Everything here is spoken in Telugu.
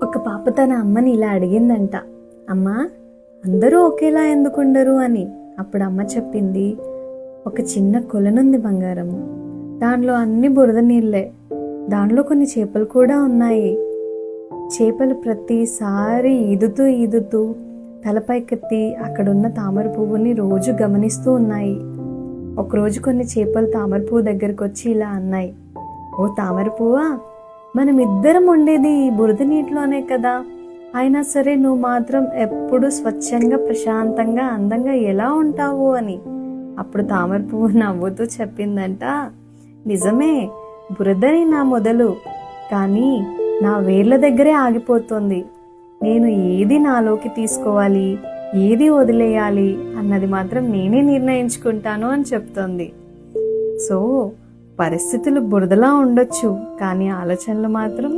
ఒక పాప తన అమ్మని ఇలా అడిగిందంట, అమ్మా అందరూ ఒకేలా ఎందుకుండరు అని. అప్పుడు అమ్మ చెప్పింది, ఒక చిన్న కొలనుంది బంగారం, దానిలో అన్ని బురద నీళ్ళే, దానిలో కొన్ని చేపలు కూడా ఉన్నాయి. చేపలు ప్రతిసారి ఈదుతూ ఈదుతూ తలపైకెత్తి అక్కడున్న తామర పువ్వుని రోజు గమనిస్తూ ఉన్నాయి. ఒకరోజు కొన్ని చేపలు తామర పువ్వు దగ్గరకు వచ్చి ఇలా అన్నాయి, ఓ తామర పువ్వా, మనం ఇద్దరం ఉండేది ఈ బురద నీటిలోనే కదా, అయినా సరే నువ్వు మాత్రం ఎప్పుడు స్వచ్ఛంగా ప్రశాంతంగా అందంగా ఎలా ఉంటావు అని. అప్పుడు తామర పువ్వు నవ్వుతూ చెప్పిందంట, నిజమే, బురదని నా మొదలు, కానీ నా వేర్ల దగ్గరే ఆగిపోతుంది. నేను ఏది నాలోకి తీసుకోవాలి, ఏది వదిలేయాలి అన్నది మాత్రం నేనే నిర్ణయించుకుంటాను అని చెప్తోంది. సో పరిస్థితులు బురదలా ఉండొచ్చు, కానీ ఆలోచనలు మాత్రం